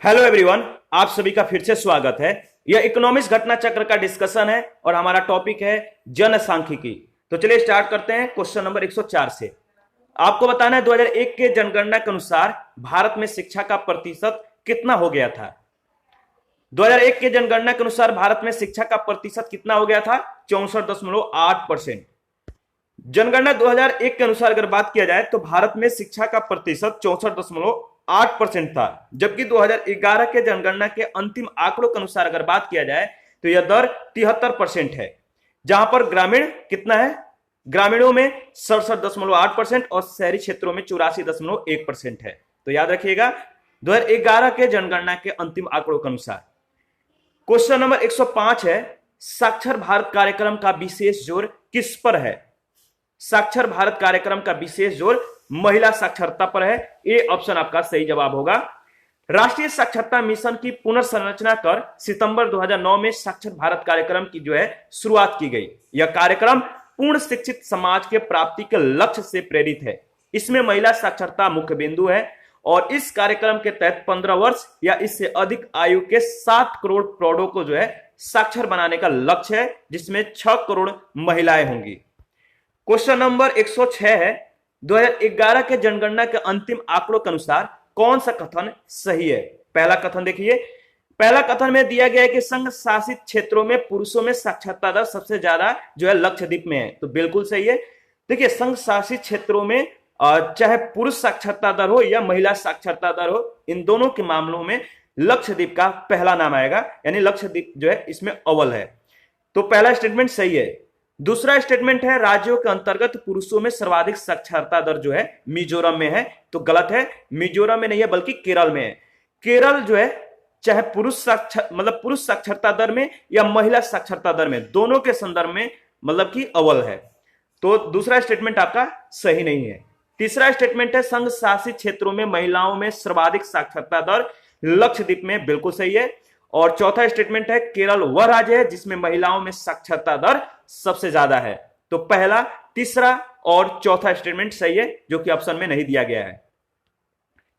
Hello everyone, आप सभी का फिर से स्वागत है। यह इकोनॉमिक्स घटना चक्र का डिस्कशन है और हमारा टॉपिक है जनसांख्यिकी। तो चलिए स्टार्ट करते हैं क्वेश्चन नंबर 104 से। आपको बताना है 2001 के जनगणना के अनुसार भारत में शिक्षा का प्रतिशत कितना हो गया था। 2001 के जनगणना के अनुसार भारत में शिक्षा का प्रतिशत कितना हो गया था? 64.8%। जनगणना 2001 के अनुसार अगर बात किया जाए तो भारत में शिक्षा का प्रतिशत 64.8% था, जबकि 2011 के जनगणना के अंतिम आंकड़ों के अनुसार अगर बात किया जाए तो यह दर 73% है, जहां पर ग्रामीण कितना है? ग्रामीणों में 67.8% और शहरी क्षेत्रों में 84.1% है। तो याद रखिएगा 2011 के जनगणना के अंतिम आंकड़ों के अनुसार। क्वेश्चन नंबर 105 है, साक्षर भारत कार्यक्रम का विशेष जोर किस पर है? साक्षर भारत कार्यक्रम का विशेष जोर महिला साक्षरता पर है। ए ऑप्शन आपका सही जवाब होगा। राष्ट्रीय साक्षरता मिशन की पुनर्संरचना कर सितंबर 2009 में साक्षर भारत कार्यक्रम की शुरुआत की गई। यह कार्यक्रम पूर्ण शिक्षित समाज के प्राप्ति के लक्ष्य से प्रेरित है। इसमें महिला साक्षरता मुख्य बिंदु है और इस कार्यक्रम के तहत 15 वर्ष या इससे अधिक आयु के 7 करोड़ प्रौढ़ों को साक्षर बनाने का लक्ष्य है, जिसमें 6 करोड़ महिलाएं होंगी। क्वेश्चन नंबर 106 है, 2011 के जनगणना के अंतिम आंकड़ों के अनुसार कौन सा कथन सही है? पहला कथन देखिए, पहला कथन में दिया गया है कि संघ शासित क्षेत्रों में पुरुषों में साक्षरता दर सबसे ज्यादा लक्षद्वीप में है। तो बिल्कुल सही है। देखिए, संघ शासित क्षेत्रों में चाहे पुरुष साक्षरता दर हो या महिला साक्षरता दर हो, इन दोनों के मामलों में लक्षद्वीप का पहला नाम आएगा, यानी लक्षद्वीप इसमें अव्वल है। तो पहला स्टेटमेंट सही है। दूसरा स्टेटमेंट है, राज्यों के अंतर्गत पुरुषों में सर्वाधिक साक्षरता दर मिजोरम में है। तो गलत है, मिजोरम में नहीं है बल्कि केरल में है। केरल चाहे पुरुष साक्षरता दर में या महिला साक्षरता दर में, दोनों के संदर्भ में कि अव्वल है। तो दूसरा स्टेटमेंट आपका सही नहीं है। तीसरा स्टेटमेंट है, संघ शासित क्षेत्रों में महिलाओं में सर्वाधिक साक्षरता दर लक्षद्वीप में, बिल्कुल सही है। और चौथा स्टेटमेंट है, केरल वह राज्य है जिसमें महिलाओं में साक्षरता दर सबसे ज्यादा है। तो पहला, तीसरा और चौथा स्टेटमेंट सही है, जो कि ऑप्शन में नहीं दिया गया है।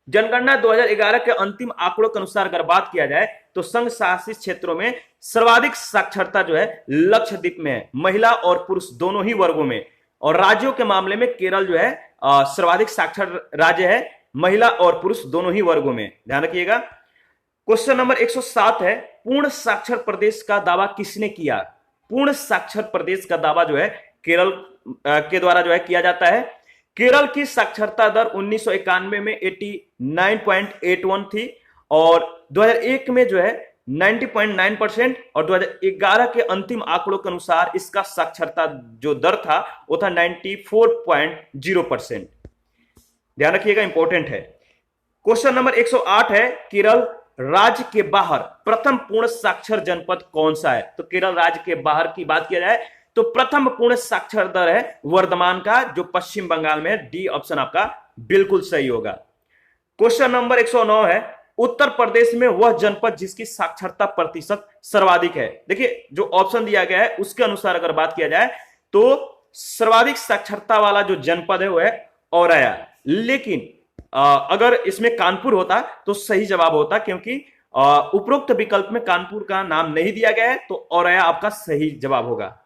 जनगणना 2011 के अंतिम आंकड़ों के अनुसार अगर बात किया जाए तो संघ शासित क्षेत्रों में सर्वाधिक साक्षरता लक्षद्वीप में है, महिला और पुरुष दोनों ही वर्गों में। और राज्यों के मामले में केरल सर्वाधिक साक्षर राज्य है, महिला और पुरुष दोनों ही वर्गों में। ध्यान रखिएगा। क्वेश्चन नंबर 107 है, पूर्ण साक्षर प्रदेश का दावा किसने किया? पूर्ण साक्षर प्रदेश का दावा केरल के द्वारा किया जाता है। केरल की साक्षरता दर 1991 में 89.81 थी और 2001 में 90.9% और 2011 के अंतिम आंकड़ों के अनुसार इसका साक्षरता दर था वो था 94.0%। ध्यान रखिएगा, इंपॉर्टेंट है। क्वेश्चन नंबर 108 है, केरल राज्य के बाहर प्रथम पूर्ण साक्षर जनपद कौन सा है? तो केरल राज्य के बाहर की बात किया जाए तो प्रथम पूर्ण साक्षर दर है वर्धमान का, जो पश्चिम बंगाल में है। डी ऑप्शन आपका बिल्कुल सही होगा। क्वेश्चन नंबर 109 है, उत्तर प्रदेश में वह जनपद जिसकी साक्षरता प्रतिशत सर्वाधिक है। देखिए, जो ऑप्शन दिया गया है उसके अनुसार अगर बात किया जाए तो सर्वाधिक साक्षरता वाला जो जनपद है वो है औरैया। लेकिन अगर इसमें कानपुर होता तो सही जवाब होता, क्योंकि उपरोक्त विकल्प में कानपुर का नाम नहीं दिया गया है, तो औरैया आपका सही जवाब होगा।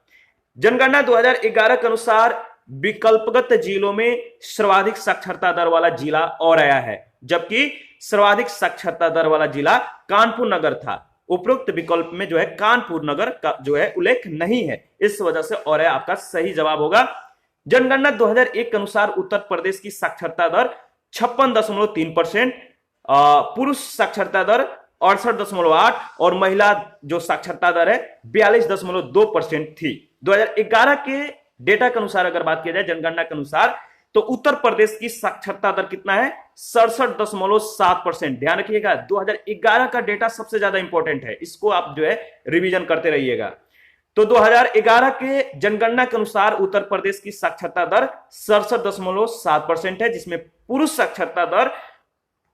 जनगणना 2011 के अनुसार विकल्पगत जिलों में सर्वाधिक साक्षरता दर वाला जिला औरैया है, जबकि सर्वाधिक साक्षरता दर वाला जिला कानपुर नगर था। उपरोक्त विकल्प में कानपुर नगर का उल्लेख नहीं है, इस वजह से औरैया आपका सही जवाब होगा। जनगणना 2001 के अनुसार उत्तर प्रदेश की साक्षरता दर 56.3%, पुरुष साक्षरता दर 68.8 और महिला साक्षरता दर है 42.2% थी। 2011 के डेटा के अनुसार अगर बात किया जाए, जनगणना के अनुसार, तो उत्तर प्रदेश की साक्षरता दर कितना है? 67.7%। ध्यान रखिएगा, 2011 का डेटा सबसे ज्यादा इंपॉर्टेंट है, इसको आप रिवीजन करते रहिएगा। तो 2011 के जनगणना के अनुसार उत्तर प्रदेश की साक्षरता दर 67.7% है, जिसमें पुरुष साक्षरता दर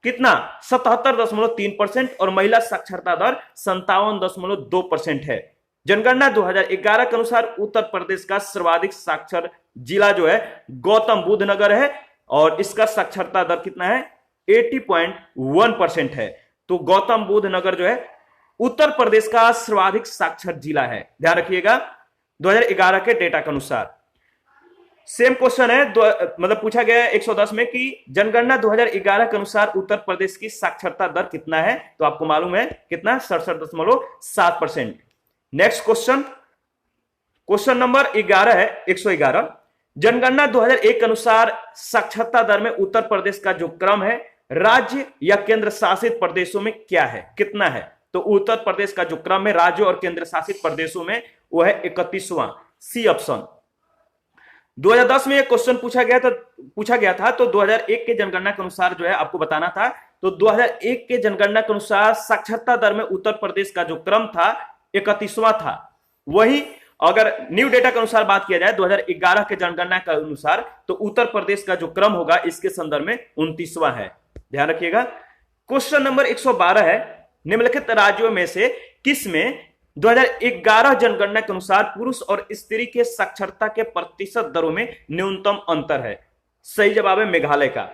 कितना? 77.3% और महिला साक्षरता दर 57.2% है। जनगणना 2011 के अनुसार उत्तर प्रदेश का सर्वाधिक साक्षर जिला गौतम बुद्ध नगर है और इसका साक्षरता दर कितना है? 80.1% है। तो गौतम बुद्ध नगर जो है उत्तर प्रदेश का सर्वाधिक साक्षर जिला है, ध्यान रखिएगा 2011 के डेटा के अनुसार। सेम क्वेश्चन है, मतलब पूछा गया है 110 में कि जनगणना 2011 के अनुसार उत्तर प्रदेश की साक्षरता दर कितना है, तो आपको मालूम है कितना, 67.7%। नेक्स्ट क्वेश्चन, क्वेश्चन नंबर 11 है 111। जनगणना 2001 के अनुसार साक्षरता दर में उत्तर प्रदेश का जो क्रम है राज्य या केंद्र शासित प्रदेशों में क्या है, कितना है? तो उत्तर प्रदेश का जो क्रम है राज्यों और केंद्र शासित प्रदेशों में वो है 31वां, सी ऑप्शन। 2010 में एक क्वेश्चन पूछा गया था, तो 2001 के जनगणना के अनुसार जो है आपको बताना था, तो 2001 के जनगणना के अनुसार साक्षरता दर में उत्तर प्रदेश का जो क्रम था 31वां था। वही अगर न्यू डेटा के अनुसार बात किया जाए 2011 के जनगणना के अनुसार, तो उत्तर प्रदेश का जो क्रम होगा इसके संदर्भ में 29वां है, ध्यान रखिएगा। क्वेश्चन नंबर 112 है, निम्नलिखित राज्यों में से किस में 2011 जनगणना के अनुसार पुरुष और स्त्री के साक्षरता के प्रतिशत दरों में न्यूनतम अंतर है? सही जवाब है मेघालय का।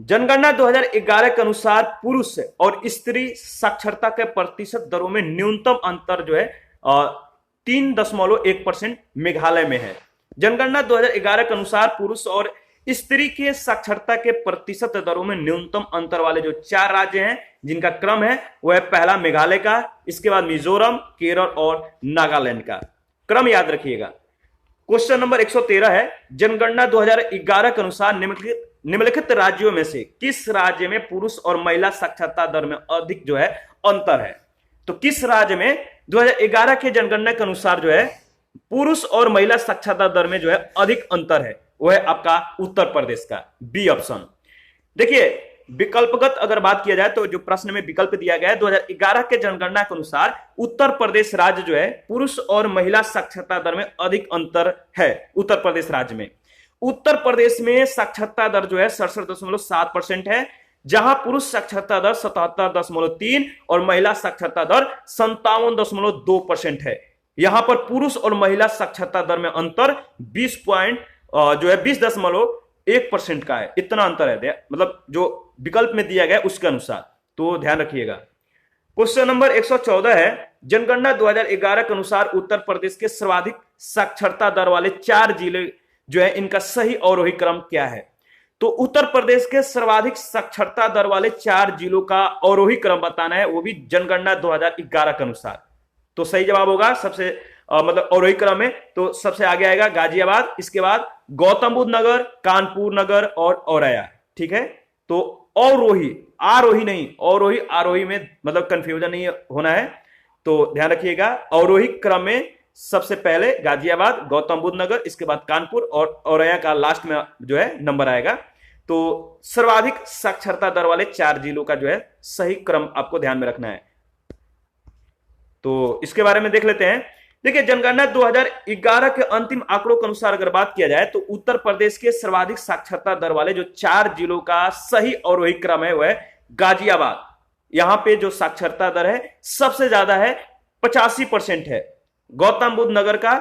जनगणना 2011 के अनुसार पुरुष और स्त्री साक्षरता के प्रतिशत दरों में न्यूनतम अंतर जो है 3.1% मेघालय में है। जनगणना 2011 के अनुसार पुरुष और स्त्री के साक्षरता के प्रतिशत दरों में न्यूनतम अंतर वाले जो 4 राज्य हैं जिनका क्रम है वह है पहला मेघालय का, इसके बाद मिजोरम, केरल और नागालैंड का। क्रम याद रखिएगा। क्वेश्चन नंबर 113 है, जनगणना 2011 के अनुसार निम्नलिखित राज्यों में से किस राज्य में पुरुष और महिला साक्षरता दर में अधिक जो है अंतर है? तो किस राज्य में 2011 के जनगणना के अनुसार जो है पुरुष और महिला साक्षरता दर में जो है अधिक अंतर है, वह है आपका उत्तर प्रदेश का, बी ऑप्शन। देखिए विकल्पगत अगर बात किया जाए तो जो प्रश्न में विकल्प दिया गया है 2011 के जनगणना के अनुसार उत्तर प्रदेश राज्य जो है पुरुष और महिला साक्षरता दर में अधिक अंतर है। उत्तर प्रदेश राज्य में, उत्तर प्रदेश में साक्षरता दर जो है 67.7% है, जहां पुरुष साक्षरता दर 77.3 और महिला साक्षरता दर 57.2% है। यहां पर पुरुष और महिला साक्षरता दर में अंतर 20.1% का है, इतना अंतर है, मतलब जो विकल्प में दिया गया उसके अनुसार, तो ध्यान रखिएगा। क्वेश्चन नंबर 114 है, जनगणना 2011 के अनुसार उत्तर प्रदेश के सर्वाधिक साक्षरता दर वाले 4 जिले जो है इनका सही अवरोही क्रम क्या है? तो उत्तर प्रदेश के सर्वाधिक साक्षरता दर वाले 4 जिलों का अवरोही क्रम बताना है, वो भी जनगणना 2011 के अनुसार। तो सही जवाब होगा सबसे मतलब अवरोही क्रम में तो सबसे आगे आएगा गाजियाबाद, इसके बाद गौतम बुद्ध नगर, कानपुर नगर और औरैया। ठीक है, तो अवरोही, आरोही नहीं, अवरोही आरोही में मतलब कंफ्यूजन नहीं होना है, तो ध्यान रखिएगा। अवरोही क्रम में सबसे पहले गाजियाबाद, गौतम बुद्ध नगर, इसके बाद कानपुर और औरैया का लास्ट में जो है नंबर आएगा। तो सर्वाधिक साक्षरता दर वाले 4 जिलों का जो है सही क्रम आपको ध्यान में रखना है। तो इसके बारे में देख लेते हैं। देखिए जनगणना 2011 के अंतिम आंकड़ों के अनुसार अगर बात किया जाए तो उत्तर प्रदेश के सर्वाधिक साक्षरता दर वाले जो 4 जिलों का सही अवरोही क्रम है वह है गाजियाबाद। यहां पे जो साक्षरता दर है सबसे ज्यादा है, 85% है। गौतम बुद्ध नगर का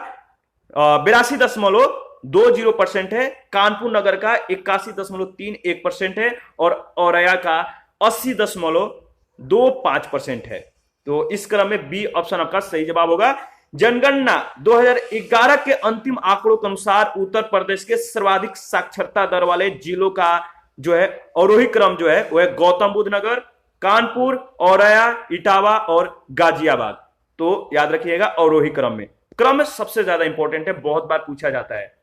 82.20% है, कानपुर नगर का 81.31% है और औरैया का 80.25% है। तो इस क्रम में बी ऑप्शन आपका सही जवाब होगा। जनगणना 2011 के अंतिम आंकड़ों के अनुसार उत्तर प्रदेश के सर्वाधिक साक्षरता दर वाले जिलों का जो है अवरोही क्रम जो है वह गौतम बुद्ध नगर, कानपुर, औरैया, इटावा और गाजियाबाद। तो याद रखिएगा अवरोही क्रम में, क्रम सबसे ज्यादा इंपॉर्टेंट है, बहुत बार पूछा जाता है।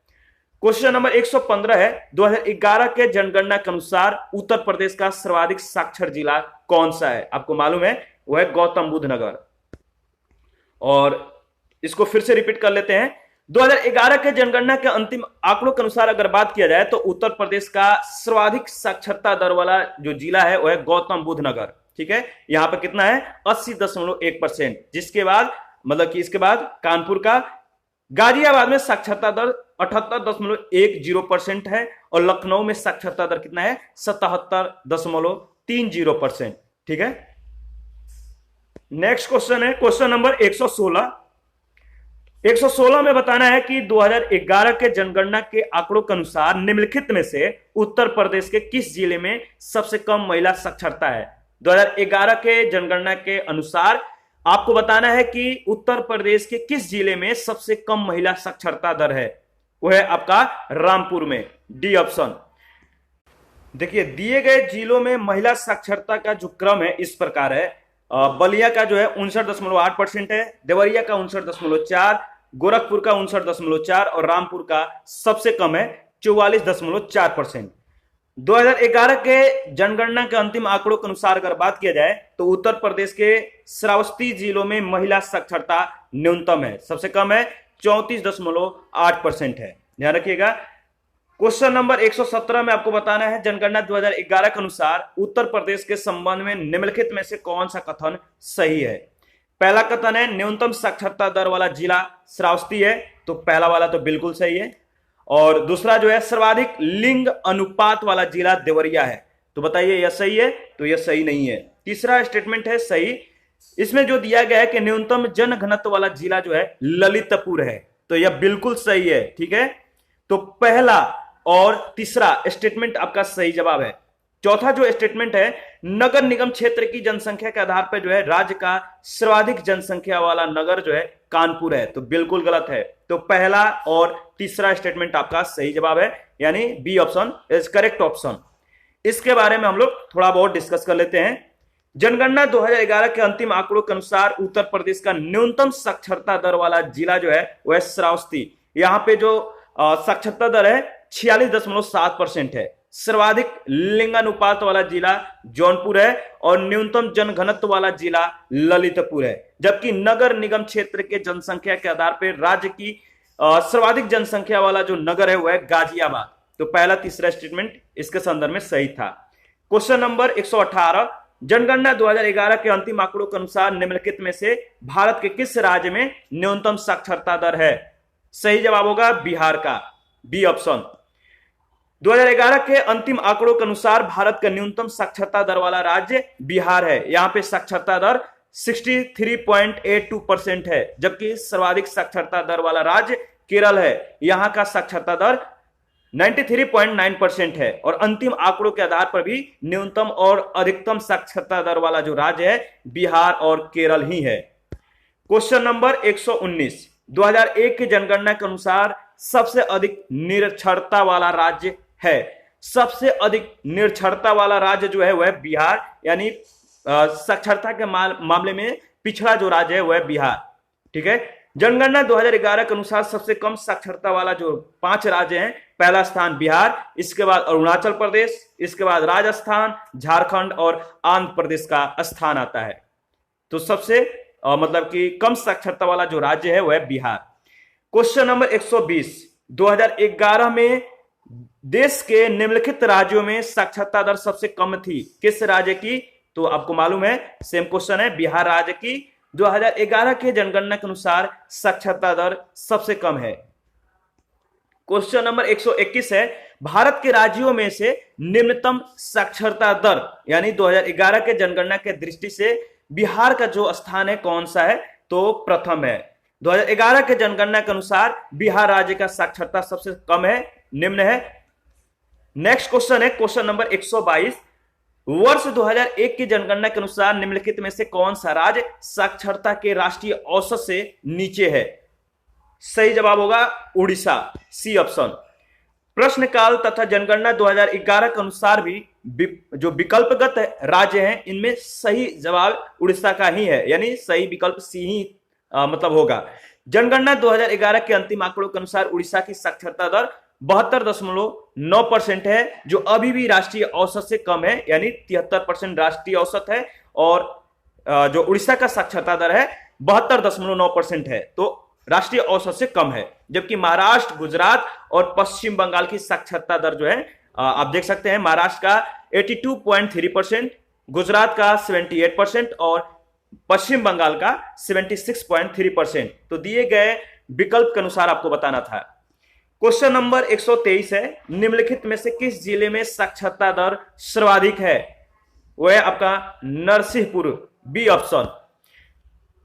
क्वेश्चन नंबर 115 है, 2011 के जनगणना के अनुसार उत्तर प्रदेश का सर्वाधिक साक्षर जिला कौन सा है? आपको मालूम है वह है गौतम बुद्ध नगर। और इसको फिर से रिपीट कर लेते हैं। 2011 के जनगणना के अंतिम आंकड़ों के अनुसार अगर बात किया जाए तो उत्तर प्रदेश का सर्वाधिक साक्षरता दर वाला जो जिला है वह है गौतम बुद्ध नगर। ठीक है, यहां पर कितना है 80.1%, जिसके बाद मतलब कि इसके बाद कानपुर का, गाजियाबाद में साक्षरता दर 78.10% है और लखनऊ में साक्षरता दर कितना है 77.30%। ठीक है, नेक्स्ट क्वेश्चन है क्वेश्चन नंबर 116। 116 में बताना है कि 2011 के जनगणना के आंकड़ों के अनुसार निम्नलिखित में से उत्तर प्रदेश के किस जिले में सबसे कम महिला साक्षरता है? 2011 के जनगणना के अनुसार आपको बताना है कि उत्तर प्रदेश के किस जिले में सबसे कम महिला साक्षरता दर है। वो है आपका रामपुर में, डी ऑप्शन। देखिए दिए गए जिलों में महिला साक्षरता का जो क्रम है इस प्रकार है। बलिया का जो है 59.8% है, देवरिया का 59.4, गोरखपुर का 59.4 और रामपुर का सबसे कम है 44.4%। 2011 के जनगणना के अंतिम आंकड़ों के अनुसार अगर बात किया जाए तो उत्तर प्रदेश के श्रावस्ती जिलों में महिला साक्षरता न्यूनतम है, सबसे कम है 34.8% है, ध्यान रखिएगा। क्वेश्चन नंबर 117 में आपको बताना है जनगणना 2011 के अनुसार उत्तर प्रदेश के संबंध में निम्नलिखित में से कौन सा कथन सही है। पहला कथन है न्यूनतम साक्षरता दर वाला जिला श्रावस्ती है, तो पहला वाला तो बिल्कुल सही है। और दूसरा जो है सर्वाधिक लिंग अनुपात वाला जिला देवरिया है, तो बताइए यह सही है, तो यह सही नहीं है। तीसरा स्टेटमेंट है सही, इसमें जो दिया गया है कि न्यूनतम जनघनत्व वाला जिला जो है ललितपुर है, तो यह बिल्कुल सही है, ठीक है। तो पहला और तीसरा स्टेटमेंट आपका सही जवाब है। चौथा जो स्टेटमेंट है नगर निगम क्षेत्र की जनसंख्या के आधार पर जो है राज्य का सर्वाधिक जनसंख्या वाला नगर जो है कानपुर है, तो बिल्कुल गलत है। तो पहला और तीसरा स्टेटमेंट आपका सही जवाब है, यानी B option is correct option. इसके बारे में हम लोग थोड़ा बहुत डिस्कस कर लेते हैं। जनगणना 2011 के अंतिम आंकड़ों के अनुसार उत्तर प्रदेश का न्यूनतम साक्षरता दर वाला जिला जो है वह श्रावस्ती, यहां पे जो साक्षरता दर है 46.7% है। सर्वाधिक लिंगानुपात वाला जिला जौनपुर है और न्यूनतम जनघनत्व वाला जिला ललितपुर है, जबकि नगर निगम क्षेत्र के जनसंख्या के आधार पर राज्य की सर्वाधिक जनसंख्या वाला जो नगर है वह है गाजियाबाद। तो पहला तीसरा स्टेटमेंट इसके संदर्भ में सही था। क्वेश्चन नंबर 118, जनगणना 2011 के अंतिम आंकड़ों के अनुसार निम्नलिखित में से भारत के किस राज्य में न्यूनतम साक्षरता दर है। सही जवाब होगा बिहार का, बी ऑप्शन। 2011 के अंतिम आंकड़ों के अनुसार भारत का न्यूनतम साक्षरता दर वाला राज्य बिहार है, यहां पे साक्षरता दर 63.82% है, जबकि सर्वाधिक साक्षरता दर वाला राज्य केरल है, यहां का साक्षरता दर 93.9% है। और अंतिम आंकड़ों के आधार पर भी न्यूनतम और अधिकतम साक्षरता दर वाला जो राज्य है बिहार और केरल ही है। क्वेश्चन नंबर 119, 2001 की जनगणना के अनुसार सबसे अधिक निरक्षरता वाला राज्य है। सबसे अधिक निरक्षरता वाला राज्य जो है वह बिहार, यानी साक्षरता के मामले में पिछड़ा जो राज्य है वह बिहार, ठीक है। जनगणना 2011 के अनुसार सबसे कम साक्षरता वाला जो 5 राज्य हैं, पहला स्थान बिहार, इसके बाद अरुणाचल प्रदेश, इसके बाद राजस्थान, झारखंड और आंध्र प्रदेश का स्थान आता है। तो सबसे मतलब कि कम साक्षरता वाला जो राज्य है वह बिहार। क्वेश्चन नंबर 120, 2011 में देश के निम्नलिखित राज्यों में साक्षरता दर सबसे कम थी, किस राज्य की। तो आपको मालूम है सेम क्वेश्चन है, बिहार राज्य की 2011 के जनगणना के अनुसार साक्षरता दर सबसे कम है। क्वेश्चन नंबर 121 है, भारत के राज्यों में से निम्नतम साक्षरता दर, यानी 2011 के जनगणना के दृष्टि से बिहार का जो स्थान है कौन सा है, तो प्रथम है। 2011 के जनगणना के अनुसार बिहार राज्य का साक्षरता सबसे कम है, निम्न है। नेक्स्ट क्वेश्चन है क्वेश्चन नंबर 122, वर्ष 2001 की जनगणना के अनुसार निम्नलिखित में से कौन सा राज्य साक्षरता के राष्ट्रीय औसत से नीचे है। सही जवाब होगा उड़ीसा, सी ऑप्शन। प्रश्नकाल तथा जनगणना 2011 के अनुसार भी जो विकल्पगत राज्य हैं इनमें सही जवाब उड़ीसा का ही है, यानी सही विकल्प सी ही मतलब होगा। जनगणना 2011 के अंतिम आंकड़ों के अनुसार उड़ीसा की साक्षरता दर 72.9% है, जो अभी भी राष्ट्रीय औसत से कम है, यानी 73% राष्ट्रीय औसत है और जो उड़ीसा का साक्षरता दर है 72.9% है, तो राष्ट्रीय औसत से कम है। जबकि महाराष्ट्र, गुजरात और पश्चिम बंगाल की साक्षरता दर जो है आप देख सकते हैं, महाराष्ट्र का 82.3%, गुजरात का 78% और पश्चिम बंगाल का 76.3%। तो दिए गए विकल्प के अनुसार आपको बताना था। क्वेश्चन नंबर 123 है, निम्नलिखित में से किस जिले में साक्षरता दर सर्वाधिक है। वह है आपका नरसिंहपुर, बी ऑप्शन।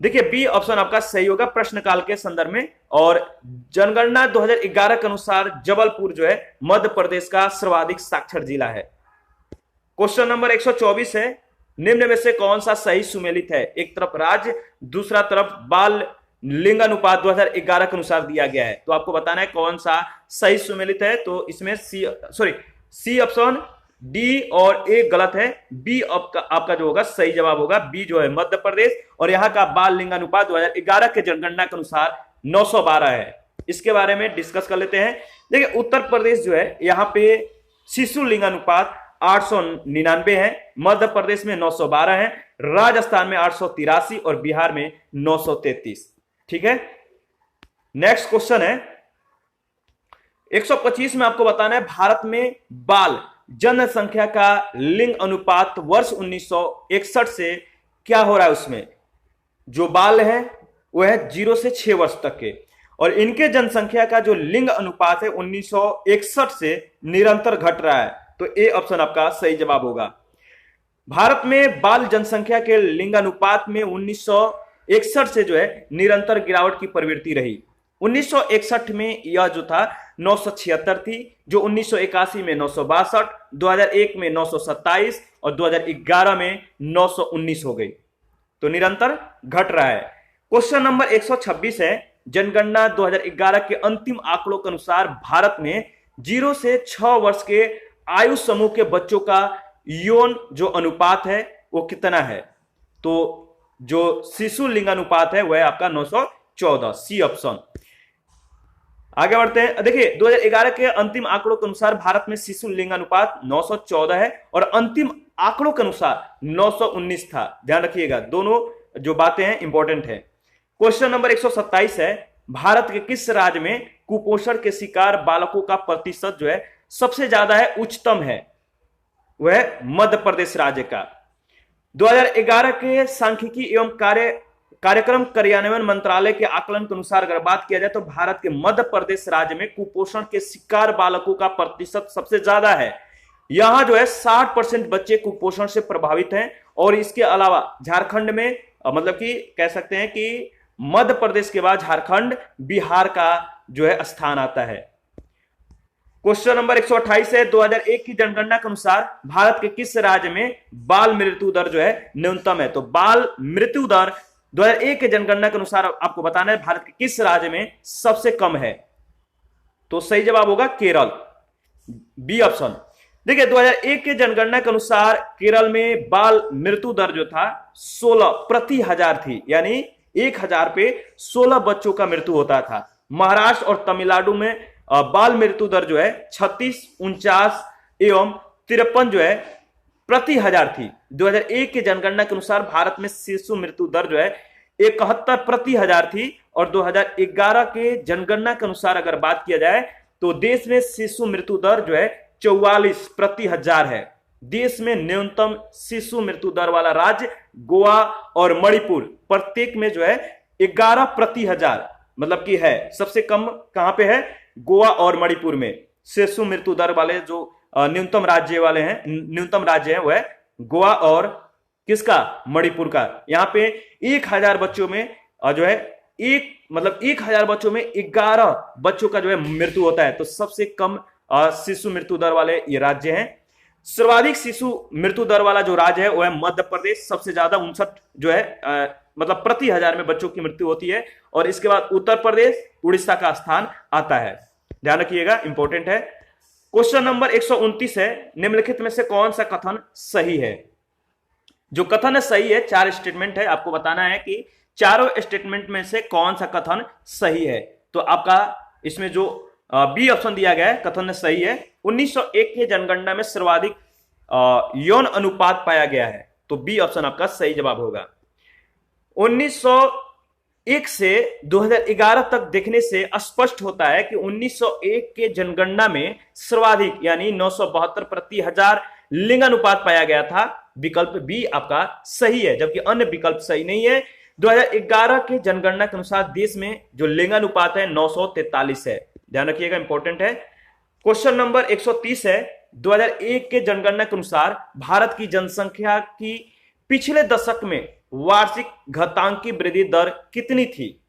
देखिए बी ऑप्शन आपका सही होगा प्रश्नकाल के संदर्भ में। और जनगणना 2011 के अनुसार जबलपुर जो है मध्य प्रदेश का सर्वाधिक साक्षर जिला है। क्वेश्चन नंबर 124 है, निम्न में से कौन सा सही सुमेलित है? एक तरफ राज्य, दूसरा तरफ बाल लिंगानुपात 2011 के अनुसार दिया गया है। तो आपको बताना है कौन सा सही सुमेलित है। तो इसमें सी ऑप्शन, डी और ए गलत है। बी आपका जो होगा सही जवाब होगा। बी जो है मध्य प्रदेश, और यहां का बाल लिंगानुपात 2011 के जनगणना के अनुसार 912 है। इसके बारे में डिस्कस कर लेते हैं। देखिए उत्तर प्रदेश जो है यहां पे शिशु लिंगानुपात 899 है, मध्य प्रदेश में 912 है, राजस्थान में 883 और बिहार में 933। ठीक है, नेक्स्ट क्वेश्चन है 125 में आपको बताना है भारत में बाल जनसंख्या का लिंग अनुपात वर्ष 1961 से क्या हो रहा है। उसमें जो बाल है वो है 0 से 6 वर्ष तक के, और इनके जनसंख्या का जो लिंग अनुपात है 1961 से निरंतर घट रहा है। तो ए ऑप्शन आपका सही जवाब होगा। भारत में बाल जनसंख्या के लिंग अनुपात में 1961 से जो है निरंतर गिरावट की प्रवृत्ति रही। 1961 में यह जो था 976 थी, जो 1981 में 962, 2001 में 927 और 2011 में 919 हो गई। तो निरंतर घट रहा है। क्वेश्चन नंबर 126 है, जनगणना 2011 के अंतिम आंकड़ों के अनुसार भारत में 0 से 6 वर्ष के आयु समूह के बच्चों का यौन जो अनुपात है वो कितना है? तो जो शिशु लिंगानुपात है वह है आपका 914, सी ऑप्शन। आगे बढ़ते हैं। देखिए 2011 के अंतिम आंकड़ों के अनुसार भारत में शिशु लिंगानुपात 914 है और अंतिम आंकड़ों के अनुसार 919 था। ध्यान रखिएगा, दोनों जो बातें हैं इंपॉर्टेंट है। क्वेश्चन नंबर 127 है, भारत के किस राज्य में कुपोषण के शिकार बालकों का प्रतिशत जो है सबसे ज्यादा है, उच्चतम है? वह मध्य प्रदेश राज्य का। 2011 के सांख्यिकी एवं कार्यक्रम कार्यान्वयन मंत्रालय के आकलन के अनुसार अगर बात किया जाए तो भारत के मध्य प्रदेश राज्य में कुपोषण के शिकार बालकों का प्रतिशत सबसे ज्यादा है। यहां जो है 60% बच्चे कुपोषण से प्रभावित हैं, और इसके अलावा झारखंड में मतलब कि कह सकते हैं कि मध्य प्रदेश के बाद झारखंड, बिहार का जो है स्थान आता है। क्वेश्चन नंबर 128 है, 2001 की जनगणना के अनुसार भारत के किस राज्य में बाल मृत्यु दर जो है न्यूनतम है? तो बाल मृत्यु दर 2001 के जनगणना के अनुसार आपको बताना है भारत के किस राज्य में सबसे कम है? तो सही जवाब होगा केरल, बी ऑप्शन। देखिए 2001 के जनगणना के अनुसार केरल में बाल मृत्यु दर जो था 16 प्रति हजार थी, यानी 1000 पे 16 बच्चों का मृत्यु होता था। महाराष्ट्र और तमिलनाडु में बाल मृत्यु दर जो है 36, 49 एवं 53 जो है प्रति हजार थी। 2001 के जनगणना के अनुसार भारत में शिशु मृत्यु दर जो है 71 प्रति हजार थी, और 2011 के जनगणना के अनुसार अगर बात किया जाए तो देश में शिशु मृत्यु दर जो है 44 प्रति हजार है। देश में न्यूनतम शिशु मृत्यु दर वाला राज्य गोवा और मणिपुर, प्रत्येक में जो है 11 प्रति हजार मतलब कि है। सबसे कम कहां पे है? गोवा और मणिपुर में शिशु मृत्यु दर वाले जो न्यूनतम राज्य है वह गोवा और किसका? मणिपुर का। यहाँ पे 1000 बच्चों में जो है 1000 बच्चों में 11 बच्चों का जो है मृत्यु होता है। तो सबसे कम शिशु मृत्यु दर वाले ये राज्य हैं। सर्वाधिक शिशु मृत्यु दर वाला जो राज्य है वह है मध्य प्रदेश, सबसे ज्यादा 59 जो है मतलब प्रति हजार में बच्चों की मृत्यु होती है, और इसके बाद उत्तर प्रदेश, उड़ीसा का स्थान आता है। ध्यान रखिएगा, इंपॉर्टेंट है। क्वेश्चन नंबर 129 है, निम्नलिखित में से कौन सा कथन सही है? जो कथन सही है, 4 स्टेटमेंट है, आपको बताना है कि चारों स्टेटमेंट में से कौन सा कथन सही है। तो आपका इसमें जो बी ऑप्शन दिया गया है कथन सही है। 1901 के जनगणना में सर्वाधिक यौन अनुपात पाया गया है, तो बी ऑप्शन आपका सही जवाब होगा। 1901 से 2011 तक देखने से स्पष्ट होता है कि 1901 के जनगणना में सर्वाधिक यानी 972 प्रति हजार लिंगानुपात पाया गया था। विकल्प बी आपका सही है, जबकि अन्य विकल्प सही नहीं है। 2011 के जनगणना के अनुसार देश में जो लिंगानुपात है 943 है। ध्यान रखिएगा, इंपॉर्टेंट है। क्वेश्चन नंबर 130 है, 2001 के जनगणना के अनुसार भारत की जनसंख्या की पिछले दशक में वार्षिक घातांकी वृद्धि दर कितनी थी?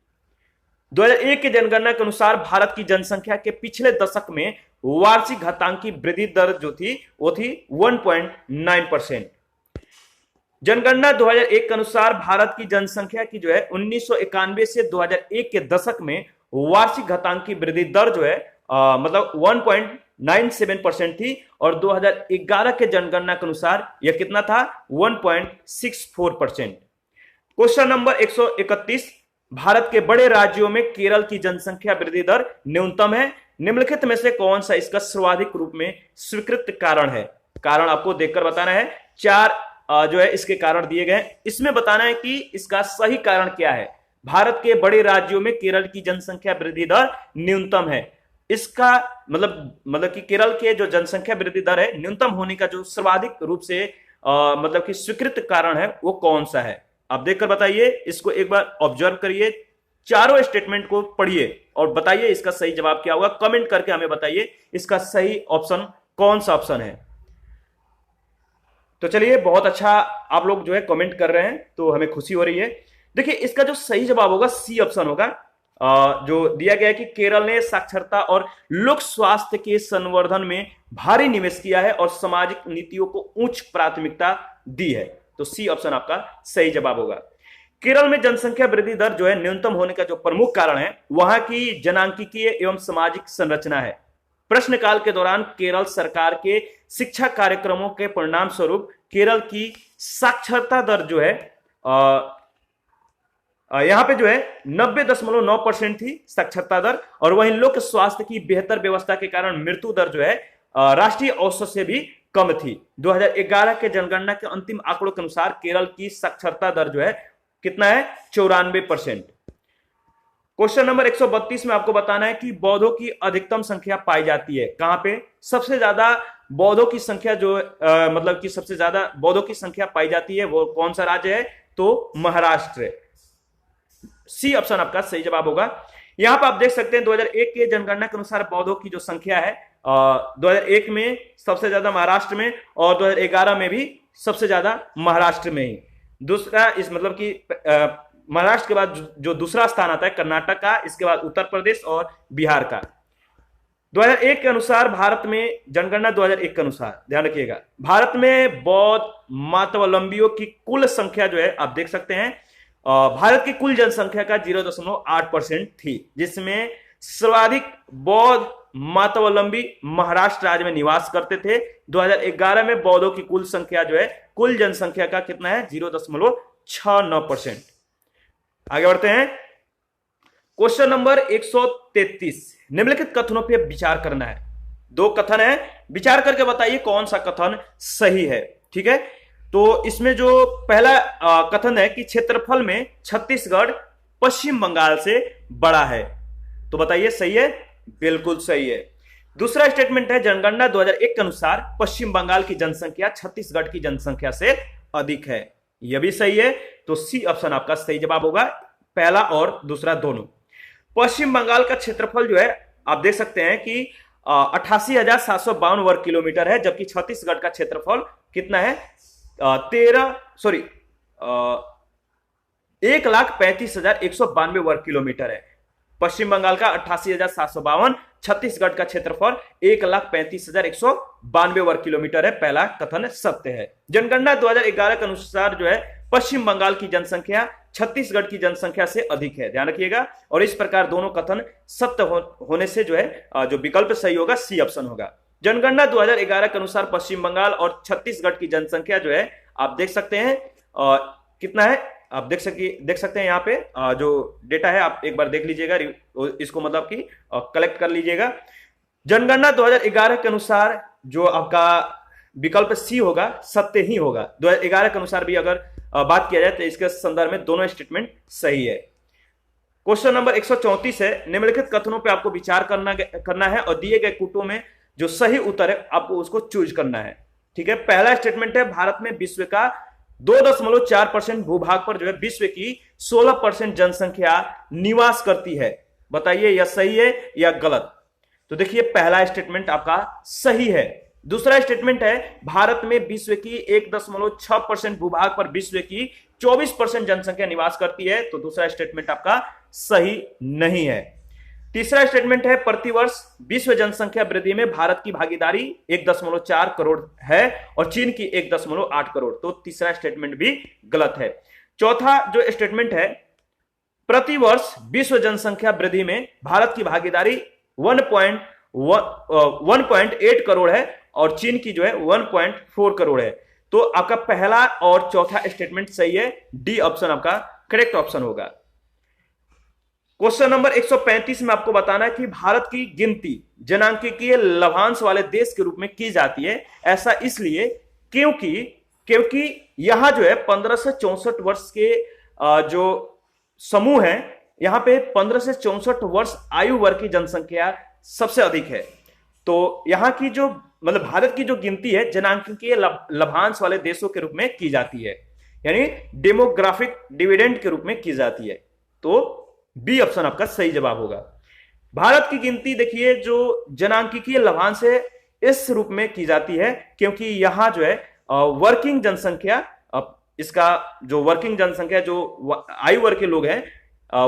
2001 के जनगणना के अनुसार भारत की जनसंख्या के पिछले दशक में वार्षिक घातांकी वृद्धि दर जो थी वो थी 1.9%। जनगणना 2001 के अनुसार भारत की जनसंख्या की जो है 1991 से 2001 के दशक में वार्षिक घातांक की वृद्धि दर जो है मतलब 1.97% थी और 2011 के जनगणना के अनुसार यह कितना था 1.64%। क्वेश्चन नंबर 131, भारत के बड़े राज्यों में केरल की जनसंख्या वृद्धि दर न्यूनतम है, निम्नलिखित में से कौन सा इसका सर्वाधिक रूप में स्वीकृत कारण है? कारण आपको देखकर बताना है, चार जो है इसके कारण दिए गए, इसमें बताना है कि इसका सही कारण क्या है। भारत के बड़े राज्यों में केरल की जनसंख्या वृद्धि दर न्यूनतम है, इसका मतलब कि केरल के जो जनसंख्या वृद्धि दर है न्यूनतम होने का जो सर्वाधिक रूप से मतलब कि स्वीकृत कारण है वो कौन सा है? आप देखकर बताइए, इसको एक बार ऑब्जर्व करिए, चारों स्टेटमेंट को पढ़िए और बताइए इसका सही जवाब क्या होगा। कमेंट करके हमें बताइए इसका सही ऑप्शन कौन सा ऑप्शन है। तो चलिए, बहुत अच्छा आप लोग जो है कमेंट कर रहे हैं तो हमें खुशी हो रही है। देखिए, इसका जो सही जवाब होगा सी ऑप्शन होगा, जो दिया गया है कि केरल ने साक्षरता और लोक स्वास्थ्य के संवर्धन में भारी निवेश किया है और सामाजिक नीतियों को उच्च प्राथमिकता दी है। तो सी ऑप्शन आपका सही जवाब होगा। केरल में जनसंख्या वृद्धि दर जो है न्यूनतम होने का जो प्रमुख कारण है वहां की जनांकीय एवं सामाजिक संरचना है। प्रश्नकाल के दौरान केरल सरकार के शिक्षा कार्यक्रमों के परिणाम स्वरूप केरल की साक्षरता दर जो है यहां पे जो है 90.9% थी साक्षरता दर, और वहीं लोक स्वास्थ्य की बेहतर व्यवस्था के कारण मृत्यु दर जो है राष्ट्रीय औसत से भी कम थी। 2011 के जनगणना के अंतिम आंकड़ों के अनुसार केरल की साक्षरता दर जो है कितना है 94%। क्वेश्चन नंबर 132 में आपको बताना है कि बौद्धों की अधिकतम संख्या पाई जाती है कहां पे? सबसे ज्यादा बौद्धों की संख्या जो मतलब कि सबसे ज्यादा बौद्धों की संख्या पाई जाती है वो कौन सा राज्य है? तो महाराष्ट्र। सी ऑप्शन आपका सही जवाब होगा। यहां पर आप देख सकते हैं 2001 के जनगणना के अनुसार बौद्धों की जो संख्या है 2001 में सबसे ज्यादा महाराष्ट्र में और 2011 में भी सबसे ज्यादा महाराष्ट्र में ही। दूसरा इस मतलब कि महाराष्ट्र के बाद जो दूसरा स्थान आता है कर्नाटक का, इसके बाद उत्तर प्रदेश और बिहार का। 2001 के अनुसार भारत में जनगणना 2001 के अनुसार ध्यान रखिएगा, भारत में बौद्ध मतावलंबियों की कुल संख्या जो है आप देख सकते हैं भारत की कुल जनसंख्या का 0.8% थी, जिसमें सर्वाधिक बौद्ध मतावलंबी महाराष्ट्र राज्य में निवास करते थे। 2011 में बौद्धों की कुल संख्या जो है कुल जनसंख्या का कितना है 0.69%। आगे बढ़ते हैं। क्वेश्चन नंबर 133, निम्नलिखित कथनों पर विचार करना है। दो कथन है, विचार करके बताइए कौन सा कथन सही है। ठीक है, तो इसमें जो पहला कथन है कि क्षेत्रफल में छत्तीसगढ़ पश्चिम बंगाल से बड़ा है, तो बताइए सही है? बिल्कुल सही है। दूसरा स्टेटमेंट है जनगणना 2001 के अनुसार पश्चिम बंगाल की जनसंख्या छत्तीसगढ़ की जनसंख्या से अधिक है, यह भी सही है। तो सी ऑप्शन आपका सही जवाब होगा, पहला और दूसरा दोनों। पश्चिम बंगाल का क्षेत्रफल जो है आप देख सकते हैं कि 88,752 वर्ग किलोमीटर है, जबकि छत्तीसगढ़ का क्षेत्रफल कितना है 1,35,192 वर्ग किलोमीटर है। पश्चिम बंगाल का 88,752, छत्तीसगढ़ का क्षेत्रफल 1,35,192 वर्ग किलोमीटर है। पहला कथन सत्य है। जनगणना 2011 के अनुसार जो है पश्चिम बंगाल की जनसंख्या छत्तीसगढ़ की जनसंख्या से अधिक है, ध्यान रखिएगा। और इस प्रकार दोनों कथन सत्य होने से जो है जो विकल्प सही होगा सी ऑप्शन होगा। जनगणना 2011 के अनुसार पश्चिम बंगाल और छत्तीसगढ़ की जनसंख्या जो है आप देख सकते हैं कितना है, आप देख सकते हैं यहाँ पे जो डेटा है आप एक बार देख लीजिएगा, इसको मतलब कि कलेक्ट कर लीजिएगा। जनगणना 2011 के अनुसार जो आपका विकल्प सी होगा सत्य ही होगा। 2011 के अनुसार भी अगर बात किया जाए तो इसके संदर्भ में दोनों स्टेटमेंट सही है। क्वेश्चन नंबर 134 है, निम्नलिखित कथनों पे आपको विचार करना है और दिए गए कूटों में जो सही उत्तर है आपको उसको चूज करना है। ठीक है, पहला स्टेटमेंट है भारत में विश्व का 2.4% भूभाग पर जो है विश्व की 16% जनसंख्या निवास करती है। बताइए यह सही है या गलत? तो देखिए पहला स्टेटमेंट आपका सही है। दूसरा स्टेटमेंट है भारत में विश्व की 1.6% भूभाग पर विश्व की 24% जनसंख्या निवास करती है, तो दूसरा स्टेटमेंट आपका सही नहीं है। तीसरा स्टेटमेंट है प्रतिवर्ष विश्व जनसंख्या वृद्धि में भारत की भागीदारी 1.4 करोड़ है और चीन की 1.8 करोड़। तो तीसरा स्टेटमेंट भी गलत है। चौथा जो स्टेटमेंट है प्रतिवर्ष विश्व जनसंख्या वृद्धि में भारत की भागीदारी 1.8 करोड़ है और चीन की जो है 1.4 करोड़ है। तो आपका पहला और चौथा स्टेटमेंट सही है, डी ऑप्शन आपका करेक्ट ऑप्शन होगा। क्वेश्चन नंबर 135 में आपको बताना है कि भारत की गिनती जनांकीय लाभांश वाले देश के रूप में की जाती है। ऐसा इसलिए क्योंकि यहां जो है 15 से 64 वर्ष के जो समूह है, यहां पे 15 से 64 वर्ष आयु वर्ग की जनसंख्या सबसे अधिक है। तो यहां की जो मतलब भारत की जो गिनती है जनांकीय लाभांश वाले देशों के रूप में की जाती है, यानी डेमोग्राफिक डिविडेंड के रूप में की जाती है। तो बी ऑप्शन आपका सही जवाब होगा। भारत की गिनती देखिए जो जनांकीय लाभांश है इस रूप में की जाती है क्योंकि यहां जो है वर्किंग जनसंख्या, इसका जो वर्किंग जनसंख्या जो आयु वर्ग के लोग हैं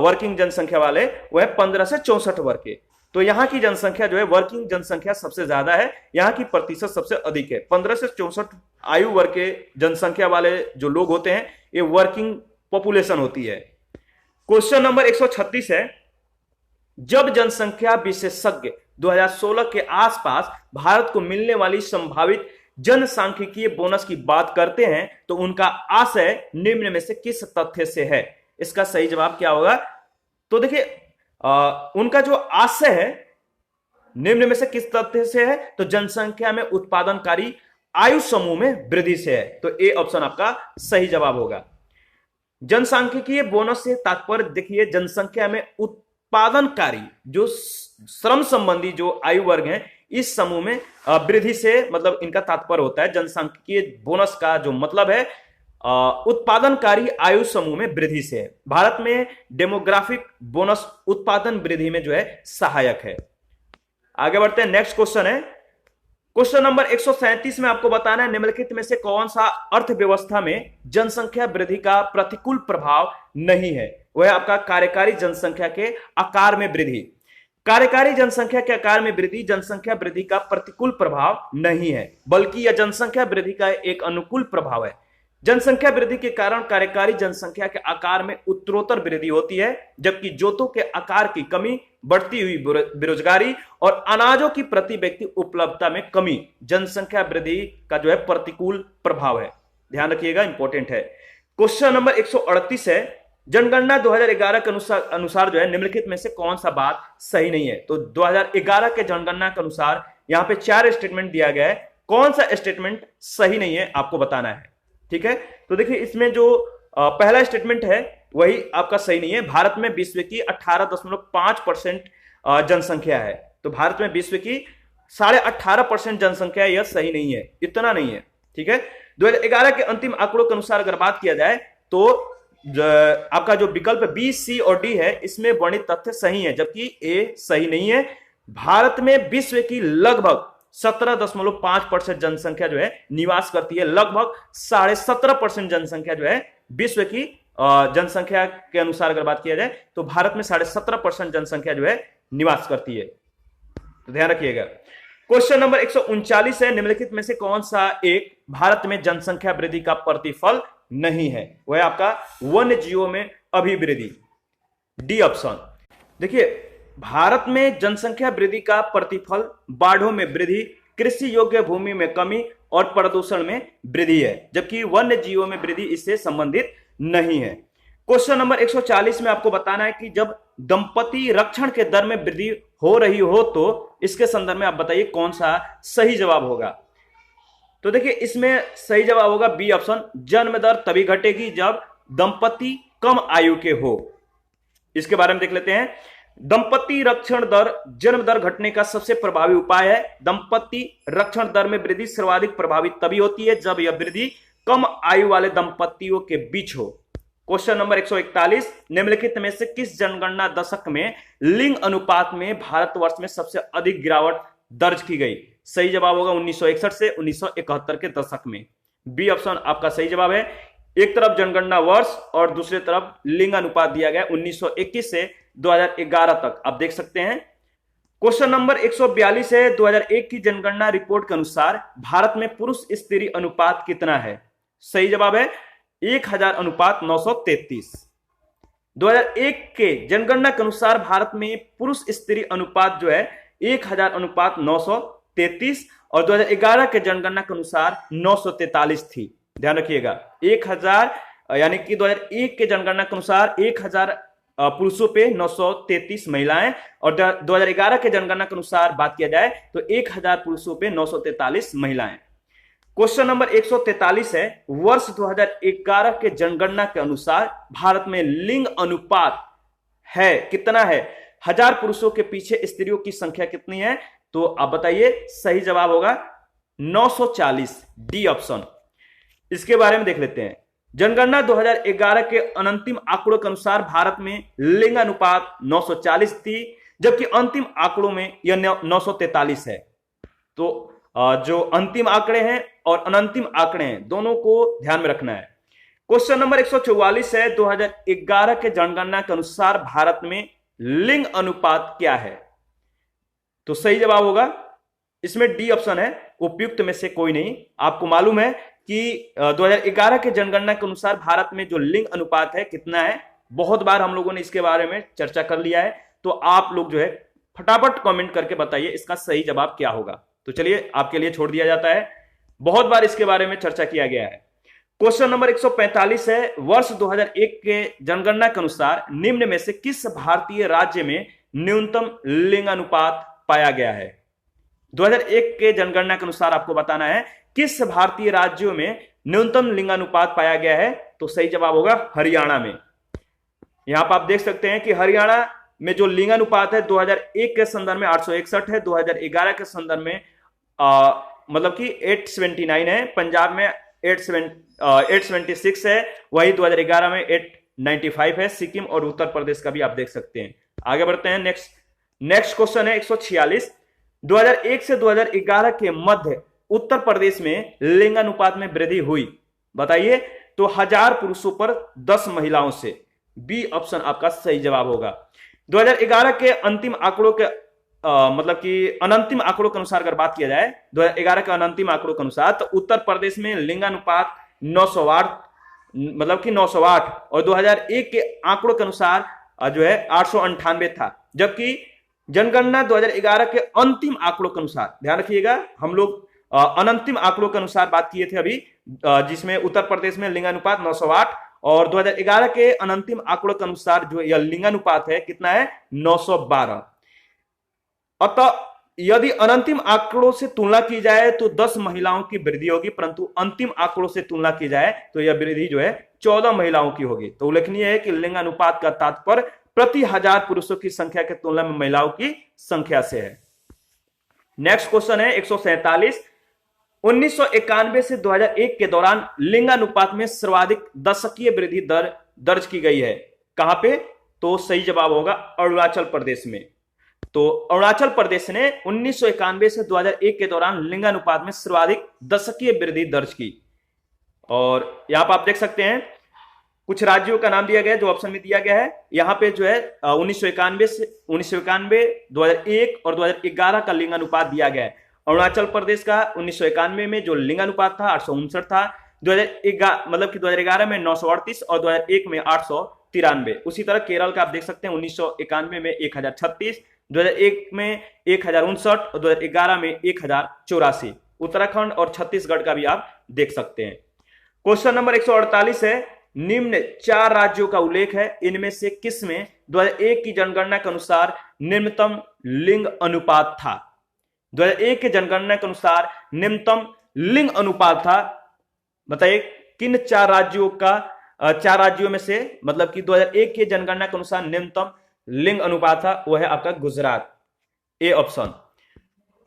वर्किंग जनसंख्या वाले वो है 15 से 64 वर्ग के। तो यहां की जनसंख्या जो है वर्किंग जनसंख्या सबसे ज्यादा है, यहां की प्रतिशत सबसे अधिक है। 15 से 64 आयु वर्ग के जनसंख्या वाले जो लोग होते हैं ये वर्किंग पॉपुलेशन होती है। क्वेश्चन नंबर 136 है जब जनसंख्या विशेषज्ञ 2016 के आसपास भारत को मिलने वाली संभावित जनसांख्यिकीय बोनस की बात करते हैं तो उनका आशय निम्न में से किस तथ्य से है? इसका सही जवाब क्या होगा? तो देखिए उनका जो आशय है निम्न में से किस तथ्य से है, तो जनसंख्या में उत्पादनकारी आयु समूह में वृद्धि से है। तो ए ऑप्शन आपका सही जवाब होगा। जनसांख्यिकीय बोनस से तात्पर्य देखिए जनसंख्या में उत्पादनकारी जो श्रम संबंधी जो आयु वर्ग है इस समूह में वृद्धि से मतलब इनका तात्पर्य होता है। जनसांख्यिकीय बोनस का जो मतलब है उत्पादनकारी आयु समूह में वृद्धि से है। भारत में डेमोग्राफिक बोनस उत्पादन वृद्धि में जो है सहायक है। आगे बढ़ते हैं, नेक्स्ट क्वेश्चन है क्वेश्चन नंबर 137 में आपको बताना है निम्नलिखित में से कौन सा अर्थव्यवस्था में जनसंख्या वृद्धि का प्रतिकूल प्रभाव नहीं है? वह आपका कार्यकारी जनसंख्या के आकार में वृद्धि। कार्यकारी जनसंख्या के आकार में वृद्धि जनसंख्या वृद्धि का प्रतिकूल प्रभाव नहीं है बल्कि यह जनसंख्या वृद्धि का एक अनुकूल प्रभाव है। जनसंख्या वृद्धि के कारण कार्यकारी जनसंख्या के आकार में उत्तरोत्तर वृद्धि होती है जबकि जोतों के आकार की कमी, बढ़ती हुई बेरोजगारी और अनाजों की प्रति व्यक्ति उपलब्धता में कमी जनसंख्या वृद्धि का जो है प्रतिकूल प्रभाव है। ध्यान रखिएगा, इंपॉर्टेंट है। क्वेश्चन नंबर 138 है जनगणना 2011 के अनुसार जो है निम्नलिखित में से कौन सा बात सही नहीं है? तो 2011 के जनगणना के अनुसार यहां पे 4 स्टेटमेंट दिया गया है, कौन सा स्टेटमेंट सही नहीं है आपको बताना है। ठीक है, तो देखिए इसमें जो पहला स्टेटमेंट है वही आपका सही नहीं है। भारत में विश्व की 18.5% जनसंख्या है, तो भारत में विश्व की 18.5% जनसंख्या यह सही नहीं है, इतना नहीं है। ठीक है, 2011 के अंतिम आंकड़ों के अनुसार अगर बात किया जाए तो आपका जो विकल्प बी, सी और डी है इसमें वर्णित तथ्य सही है जबकि ए सही नहीं है। भारत में विश्व की लगभग 17.5% जनसंख्या जो है निवास करती है। लगभग 17.5% जनसंख्या जो है विश्व की जनसंख्या के अनुसार अगर बात किया जाए तो भारत में 17.5% जनसंख्या जो है निवास करती है, तो ध्यान रखिएगा। क्वेश्चन नंबर 139 है निम्नलिखित में से कौन सा एक भारत में जनसंख्या वृद्धि का प्रतिफल नहीं है? वह आपका वन्य जीवों में अभिवृद्धि, डी ऑप्शन। देखिए भारत में जनसंख्या वृद्धि का प्रतिफल बाढ़ों में वृद्धि, कृषि योग्य भूमि में कमी और प्रदूषण में वृद्धि है जबकि वन्य जीवों में वृद्धि इससे संबंधित नहीं है। क्वेश्चन नंबर 140 में आपको बताना है कि जब दंपति रक्षण के दर में वृद्धि हो रही हो तो इसके संदर्भ में आप बताइए कौन सा सही जवाब होगा? तो देखिए इसमें सही जवाब होगा बी ऑप्शन, जन्म दर तभी घटेगी जब दंपति कम आयु के हो। इसके बारे में देख लेते हैं। दंपति रक्षण दर जन्म दर घटने का सबसे प्रभावी उपाय है। दंपति रक्षण दर में वृद्धि सर्वाधिक प्रभावी तभी होती है जब यह वृद्धि कम आयु वाले दंपतियों के बीच हो। क्वेश्चन नंबर 141 निम्नलिखित में से किस जनगणना दशक में लिंग अनुपात में भारतवर्ष में सबसे अधिक गिरावट दर्ज की गई? सही जवाब होगा 1961 से 1971 के दशक में, बी ऑप्शन आपका सही जवाब है। एक तरफ जनगणना वर्ष और दूसरी तरफ लिंग अनुपात दिया गया 1921 से 2011 तक, आप देख सकते हैं। क्वेश्चन नंबर 142 है, 2001 की जनगणना रिपोर्ट के अनुसार भारत में पुरुष स्त्री अनुपात कितना है? सही जवाब है 1000 अनुपात 933। 2001 के जनगणना के अनुसार भारत में पुरुष स्त्री अनुपात जो है 1000 अनुपात 933 और 2011 के जनगणना के अनुसार 943 थी। ध्यान रखिएगा 1000 यानी कि 2001 के जनगणना के अनुसार 1000 पुरुषों पे 933 महिलाएं और 2011 के जनगणना के अनुसार बात किया जाए तो 1000 पुरुषों पे 943 महिलाएं। क्वेश्चन नंबर 143 है, वर्ष 2011 के जनगणना के अनुसार भारत में लिंग अनुपात है कितना है? 1000 पुरुषों के पीछे स्त्रियों की संख्या कितनी है? तो आप बताइए, सही जवाब होगा 940, डी ऑप्शन। इसके बारे में देख लेते हैं। जनगणना 2011 के अंतिम आंकड़ों के अनुसार भारत में लिंग अनुपात 940 थी, जबकि अंतिम आंकड़ों में यह 943 है। तो जो अंतिम आंकड़े हैं और अनंतिम आंकड़े हैं दोनों को ध्यान में रखना है। क्वेश्चन नंबर 144 है, 2011 के जनगणना के अनुसार भारत में लिंग अनुपात क्या है? तो सही जवाब होगा इसमें डी ऑप्शन है, उपयुक्त में से कोई नहीं। आपको मालूम है कि 2011 के जनगणना के अनुसार भारत में जो लिंग अनुपात है कितना है? बहुत बार हम लोगों ने इसके बारे में चर्चा कर लिया है, तो आप लोग जो है फटाफट कमेंट करके बताइए इसका सही जवाब क्या होगा। तो चलिए आपके लिए छोड़ दिया जाता है, बहुत बार इसके बारे में चर्चा किया गया है। क्वेश्चन नंबर 145 है, वर्ष 2001 के जनगणना के अनुसार निम्न में से किस भारतीय राज्य में न्यूनतम लिंग अनुपात पाया गया है? 2001 के जनगणना के अनुसार आपको बताना है किस भारतीय राज्यों में न्यूनतम लिंगानुपात पाया गया है? तो सही जवाब होगा हरियाणा में। यहां पर आप देख सकते हैं कि हरियाणा में जो लिंगानुपात है 2001 के संदर्भ में 861 है, 2011 के संदर्भ में मतलब कि 879 है, पंजाब में 876 है, वही 2011 में 895 है, सिक्किम और उत्तर प्रदेश का भी आप देख सकते हैं। आगे बढ़ते हैं। नेक्स्ट क्वेश्चन है 146, 2001 से 2011 के मध्य उत्तर प्रदेश में लिंगानुपात में वृद्धि हुई, बताइए। तो 1000 पुरुषों पर 10 महिलाओं से, बी ऑप्शन आपका सही जवाब होगा। 2011 के अंतिम आंकड़ों के मतलब कि अनंतिम आंकड़ों के अनुसार अगर बात किया जाए 2011 के अनंतिम आंकड़ों के अनुसार, तो उत्तर प्रदेश में लिंगानुपात 908 मतलब कि 908 और 2001 के आंकड़ों के अनुसार जो है 898 था, जबकि जनगणना 2011 के अंतिम आंकड़ों के अनुसार, ध्यान रखिएगा हम लोग अनंतिम आंकड़ों के अनुसार बात किए थे अभी, जिसमें उत्तर प्रदेश में लिंगानुपात 908 और 2011 के अनंतिम आंकड़ों के अनुसार जो यह लिंगानुपात है कितना है? 912। अतः यदि अनंतिम आंकड़ों से तुलना की जाए तो 10 महिलाओं की वृद्धि होगी, परंतु अंतिम आंकड़ों से तुलना की जाए तो यह वृद्धि जो है 14 महिलाओं की होगी। तो उल्लेखनीय है कि लिंगानुपात का तात्पर्य प्रति 1000 पुरुषों की संख्या के तुलना में महिलाओं की संख्या से है। नेक्स्ट क्वेश्चन है 147, 1991 से 2001 के दौरान लिंगानुपात में सर्वाधिक दशकीय वृद्धि दर दर्ज की गई है, कहां पे? तो सही जवाब होगा अरुणाचल प्रदेश में। तो अरुणाचल प्रदेश ने 1991 से 2001 के दौरान लिंगानुपात में सर्वाधिक दशकीय वृद्धि दर्ज की। और यहां पर आप देख सकते हैं कुछ राज्यों का नाम दिया गया है जो ऑप्शन में दिया गया है। यहां पे जो है 1991, 2001 और 2011 का लिंगानुपात दिया गया है। अरुणाचल प्रदेश का 1991 में जो लिंगानुपात था 859 था, 2011 में 938 और 2001 में 893। उसी तरह केरल का आप देख सकते हैं 1991 में 1036, 2001 में 1059 और 2011 में 1084। उत्तराखंड और छत्तीसगढ़ का भी आप देख सकते हैं। क्वेश्चन नंबर 148 है, निम्न 4 राज्यों का उल्लेख है, इनमें से किस में 2001 की जनगणना के अनुसार निम्नतम लिंग अनुपात था? 2001 के जनगणना के अनुसार निम्नतम लिंग अनुपात था, बताइए किन 4 राज्यों का 4 राज्यों में से, मतलब कि 2001 के जनगणना के अनुसार निम्नतम लिंग अनुपात था, वह है आपका गुजरात, ए ऑप्शन।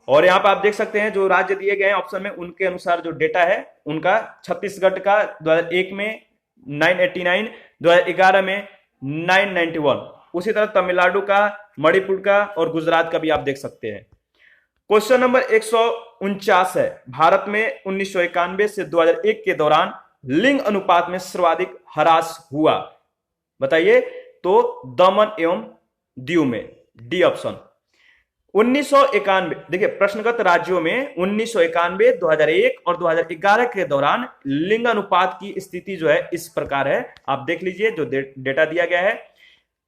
और यहां पर आप देख सकते हैं जो राज्य दिए गए हैं ऑप्शन में, उनके अनुसार जो डेटा है उनका छत्तीसगढ़ का 2001 में 989, 2011 में 991, उसी तरह तमिलनाडु का, मणिपुर का और गुजरात का भी आप देख सकते हैं। क्वेश्चन नंबर 149 है, भारत में 1991 से 2001 के दौरान लिंग अनुपात में सर्वाधिक ह्रास हुआ? बताइए। तो दमन एवं दीव में, डी ऑप्शन। 1991, देखिए प्रश्नगत राज्यों में 1991, 2001 और 2011 के दौरान लिंग अनुपात की स्थिति जो है इस प्रकार है, आप देख लीजिए जो डेटा दिया गया है।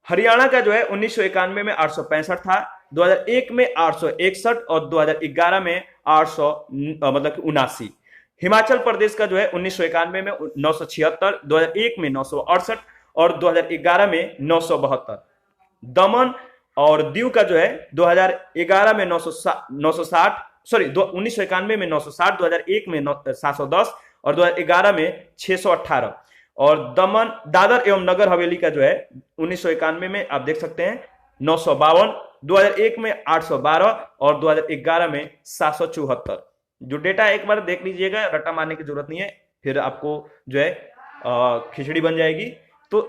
हरियाणा का जो है 1991 में 865 था, 2001 में 861 और 2011 में 800 मतलब 79। हिमाचल प्रदेश का जो है 1991 में 976, 2001 में 968 और 2011 में 972। दमन और दीव का जो है 2011 में 960, सॉरी 1991 में 960, 2001 में 710 और 2011 में 618। और दमन, दादर एवं नगर हवेली का जो है 1991 में आप देख सकते हैं 952, 2001 में 812 और 2011 में 774। जो डेटा एक बार देख लीजिएगा, रट्टा मारने की जरूरत नहीं है, फिर आपको जो है खिचड़ी बन जाएगी। तो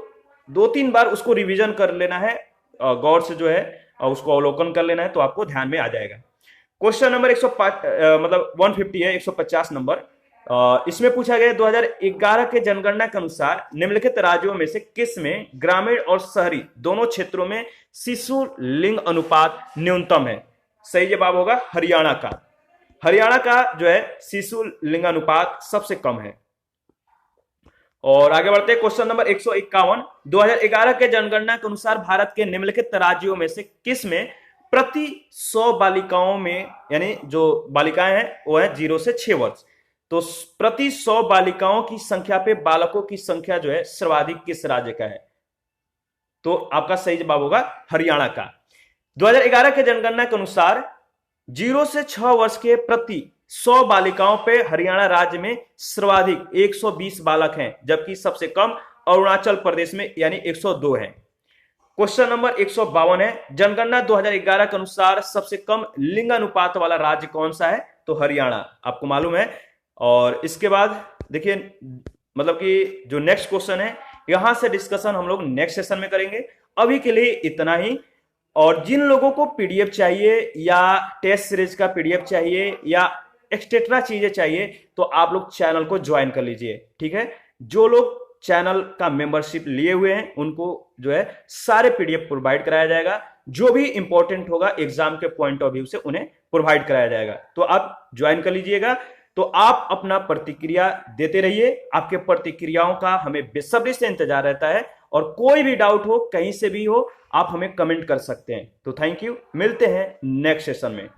2-3 बार उसको रिवीजन कर लेना है, गौर से जो है उसको अवलोकन कर लेना है, तो आपको ध्यान में आ जाएगा। क्वेश्चन नंबर 150 है, 150 नंबर। इसमें पूछा गया 2011 के जनगणना के अनुसार निम्नलिखित राज्यों में से किस में ग्रामीण और शहरी दोनों क्षेत्रों में शिशु लिंग अनुपात न्यूनतम है? सही जवाब होगा हरियाणा का। हरियाणा का जो है शिशु लिंग अनुपात सबसे कम है। और आगे बढ़ते हैं क्वेश्चन नंबर 151। 2011 के जनगणना के अनुसार भारत के निम्नलिखित राज्यों में से किस में प्रति 100 बालिकाओं में, यानी जो बालिकाएं हैं वो है 0 से 6 वर्ष, तो प्रति 100 बालिकाओं की संख्या पे बालकों की संख्या जो है सर्वाधिक किस राज्य का है? तो आपका सही जवाब होगा हरियाणा का। 2011 के जनगणना के अनुसार 0 से 6 वर्ष के प्रति 100 बालिकाओं पे हरियाणा राज्य में सर्वाधिक 120 बालक हैं, जबकि सबसे कम अरुणाचल प्रदेश में यानी 102 है। क्वेश्चन नंबर 152 है, जनगणना 2011 के अनुसार सबसे कम लिंग अनुपात वाला राज्य कौन सा है? तो हरियाणा, आपको मालूम है। और इसके बाद देखिए, मतलब कि जो नेक्स्ट क्वेश्चन है, यहां से डिस्कशन हम लोग नेक्स्ट सेशन में करेंगे। अभी के लिए इतना ही। और जिन लोगों को पीडीएफ चाहिए या टेस्ट सीरीज का पीडीएफ चाहिए या एक्स्ट्रा चीजें चाहिए, तो आप लोग चैनल को ज्वाइन कर लीजिए, ठीक है। जो लोग चैनल का मेंबरशिप लिए हुए हैं उनको जो है सारे पीडीएफ प्रोवाइड कराया जाएगा, जो भी इंपॉर्टेंट होगा एग्जाम के पॉइंट ऑफ व्यू से उन्हें प्रोवाइड कराया जाएगा। तो आप ज्वाइन कर लीजिएगा। तो आप अपना प्रतिक्रिया देते रहिए, आपके प्रतिक्रियाओं का हमें बेसब्री से इंतजार रहता है। और कोई भी डाउट हो, कहीं से भी हो, आप हमें कमेंट कर सकते हैं। तो थैंक यू, मिलते हैं नेक्स्ट सेशन में।